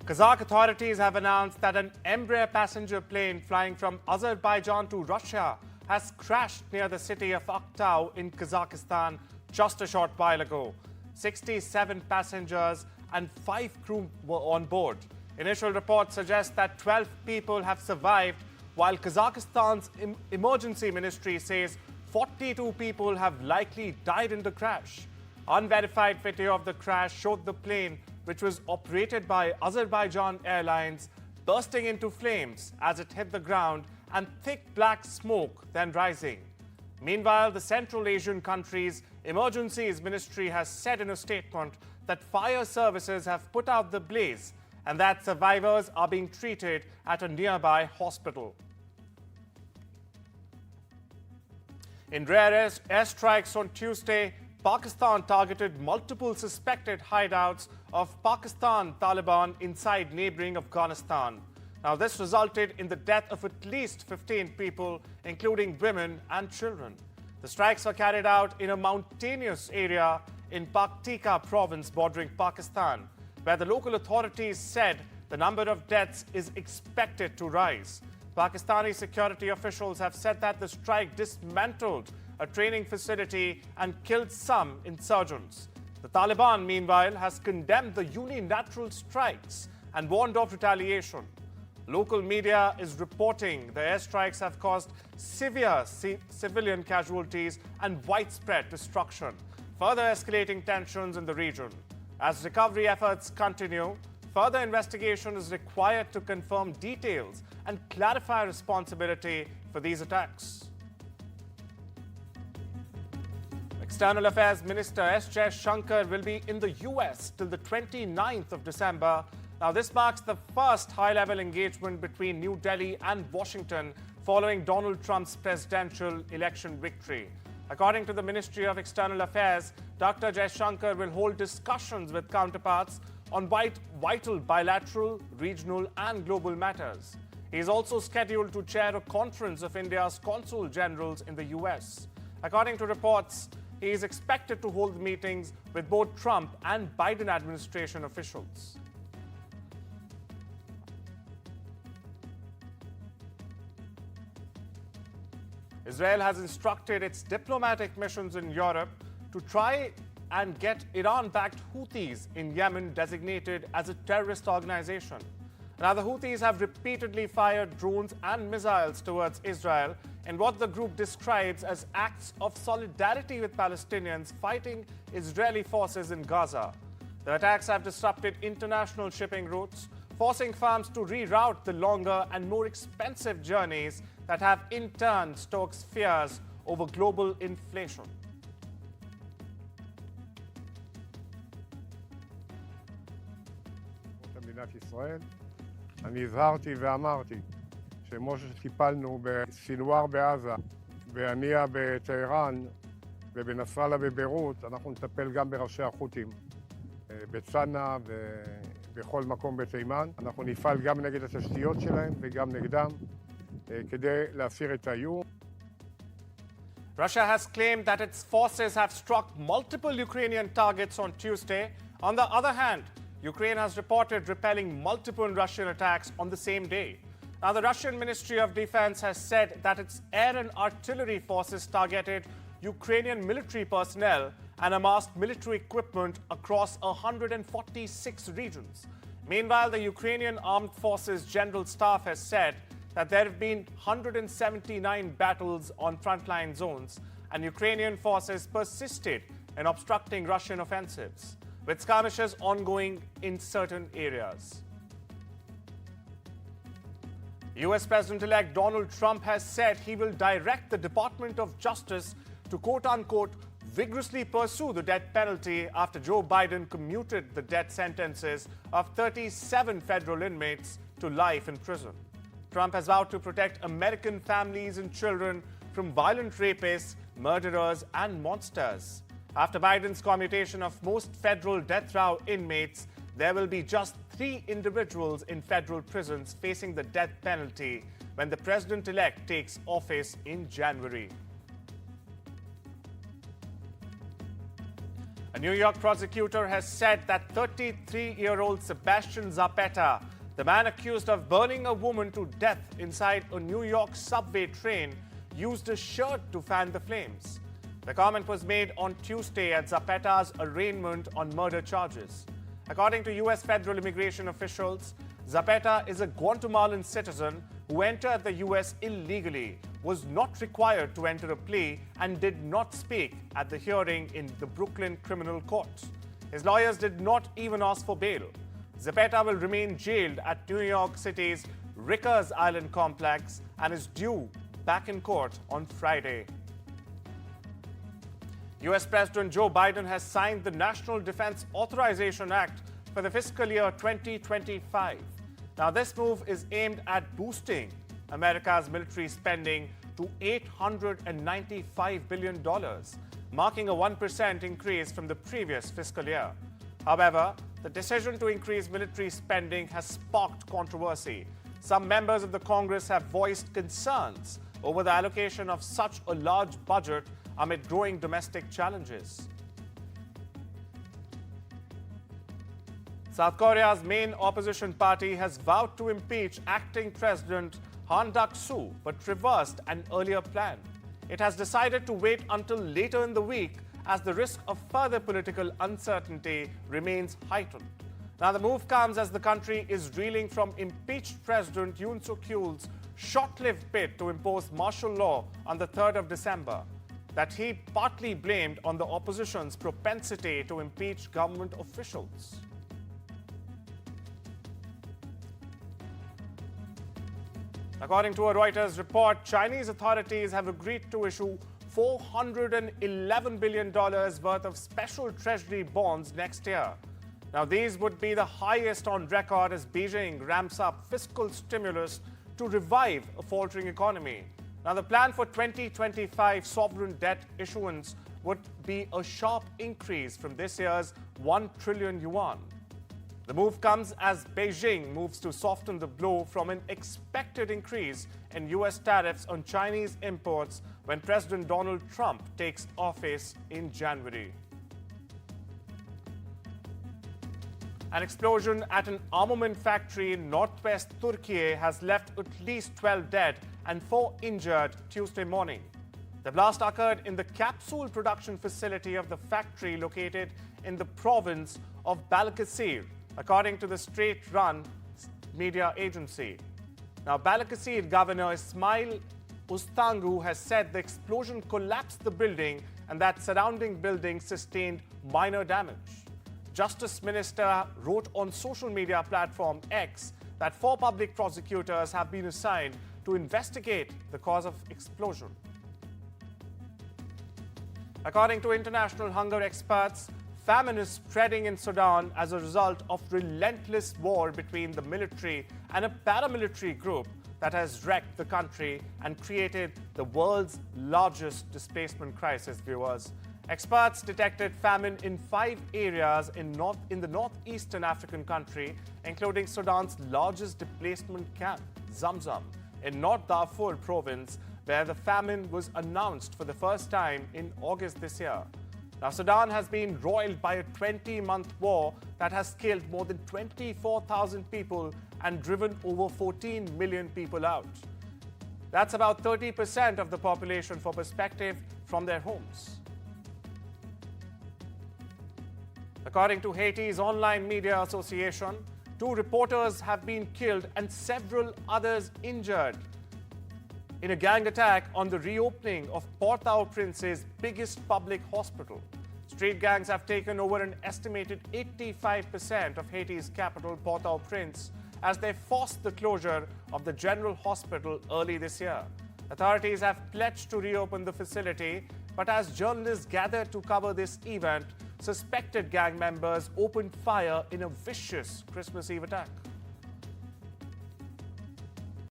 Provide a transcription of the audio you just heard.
Kazakh authorities have announced that an Embraer passenger plane flying from Azerbaijan to Russia has crashed near the city of Aktau in Kazakhstan just a short while ago. 67 passengers and 5 crew were on board. Initial reports suggest that 12 people have survived, while Kazakhstan's emergency ministry says 42 people have likely died in the crash. Unverified video of the crash showed the plane, which was operated by Azerbaijan Airlines, bursting into flames as it hit the ground and thick black smoke then rising. Meanwhile, the Central Asian country's emergencies ministry has said in a statement that fire services have put out the blaze and that survivors are being treated at a nearby hospital. In rare airstrikes on Tuesday, Pakistan targeted multiple suspected hideouts of Pakistani Taliban inside neighbouring Afghanistan. Now, this resulted in the death of at least 15 people, including women and children. The strikes were carried out in a mountainous area in Paktika province bordering Pakistan, where the local authorities said the number of deaths is expected to rise. Pakistani security officials have said that the strike dismantled a training facility and killed some insurgents. The Taliban, meanwhile, has condemned the unilateral strikes and warned of retaliation. Local media is reporting the airstrikes have caused severe civilian casualties and widespread destruction, further escalating tensions in the region. As recovery efforts continue, further investigation is required to confirm details and clarify responsibility for these attacks. External Affairs Minister S. Jaishankar will be in the US till the 29th of December. Now, this marks the first high-level engagement between New Delhi and Washington following Donald Trump's presidential election victory. According to the Ministry of External Affairs, Dr. Jaishankar will hold discussions with counterparts on vital bilateral, regional and global matters. He is also scheduled to chair a conference of India's consul generals in the US. According to reports, he is expected to hold meetings with both Trump and Biden administration officials. Israel has instructed its diplomatic missions in Europe to try and get Iran-backed Houthis in Yemen designated as a terrorist organization. Now, the Houthis have repeatedly fired drones and missiles towards Israel in what the group describes as acts of solidarity with Palestinians fighting Israeli forces in Gaza. The attacks have disrupted international shipping routes, forcing farms to reroute the longer and more expensive journeys that have in turn stoked fears over global inflation. מדינת ישראל, אני הזהרתי ואמרתי שכמו שטיפלנו בסינואר בעזה, בהנייה בטהרן ובנסראללה בביירות, אנחנו נטפל גם בראשי החות'ים בצנעא ובכל מקום בתימן. אנחנו נפעל גם נגד התשתיות שלהם וגם נגדם כדי להסיר את האיום. Russia has claimed that its forces have struck multiple Ukrainian targets on Tuesday. On the other hand, Ukraine has reported repelling multiple Russian attacks on the same day. Now, the Russian Ministry of Defense has said that its air and artillery forces targeted Ukrainian military personnel and amassed military equipment across 146 regions. Meanwhile, the Ukrainian Armed Forces General Staff has said that there have been 179 battles on frontline zones, and Ukrainian forces persisted in obstructing Russian offensives, with skirmishes ongoing in certain areas. US President-elect Donald Trump has said he will direct the Department of Justice to quote-unquote vigorously pursue the death penalty after Joe Biden commuted the death sentences of 37 federal inmates to life in prison. Trump has vowed to protect American families and children from violent rapists, murderers, and monsters. After Biden's commutation of most federal death row inmates, there will be just 3 individuals in federal prisons facing the death penalty when the president-elect takes office in January. A New York prosecutor has said that 33-year-old Bastian Zapeta, the man accused of burning a woman to death inside a New York subway train, used a shirt to fan the flames. The comment was made on Tuesday at Zapeta's arraignment on murder charges. According to U.S. federal immigration officials, Zapeta is a Guatemalan citizen who entered the U.S. illegally, was not required to enter a plea, and did not speak at the hearing in the Brooklyn criminal court. His lawyers did not even ask for bail. Zapeta will remain jailed at New York City's Rikers Island complex and is due back in court on Friday. U.S. President Joe Biden has signed the National Defense Authorization Act for the fiscal year 2025. Now, this move is aimed at boosting America's military spending to $895 billion, marking a 1% increase from the previous fiscal year. However, the decision to increase military spending has sparked controversy. Some members of the Congress have voiced concerns over the allocation of such a large budget amid growing domestic challenges. South Korea's main opposition party has vowed to impeach acting President Han Duck-soo, but reversed an earlier plan. It has decided to wait until later in the week as the risk of further political uncertainty remains heightened. Now, the move comes as the country is reeling from impeached President Yoon Suk-yeol's short-lived bid to impose martial law on the 3rd of December, that he partly blamed on the opposition's propensity to impeach government officials. According to a Reuters report, Chinese authorities have agreed to issue $411 billion worth of special treasury bonds next year. Now, these would be the highest on record as Beijing ramps up fiscal stimulus to revive a faltering economy. Now, the plan for 2025 sovereign debt issuance would be a sharp increase from this year's 1 trillion yuan. The move comes as Beijing moves to soften the blow from an expected increase in U.S. tariffs on Chinese imports when President Donald Trump takes office in January. An explosion at an armament factory in northwest Turkey has left at least 12 dead and 4 injured Tuesday morning. The blast occurred in the capsule production facility of the factory located in the province of Balıkesir, according to the state-run media agency. Now, Balıkesir Governor Ismail Ustangu has said the explosion collapsed the building and that surrounding buildings sustained minor damage. Justice Minister wrote on social media platform X that 4 public prosecutors have been assigned to investigate the cause of explosion. According to international hunger experts, famine is spreading in Sudan as a result of relentless war between the military and a paramilitary group that has wrecked the country and created the world's displacement displacement crisis, viewers. Experts detected famine in 5 areas in the northeastern African country, including Sudan's largest displacement camp, Zamzam, in North Darfur province, where the famine was announced for the first time in August this year. Now, Sudan has been roiled by a 20-month war that has killed more than 24,000 people and driven over 14 million people out. That's about 30% of the population, for perspective, from their homes. According to Haiti's online media association, 2 reporters have been killed and several others injured in a gang attack on the reopening of Port-au-Prince's biggest public hospital. Street gangs have taken over an estimated 85% of Haiti's capital, Port-au-Prince, as they forced the closure of the general hospital early this year. Authorities have pledged to reopen the facility, but as journalists gathered to cover this event, suspected gang members opened fire in a vicious Christmas Eve attack.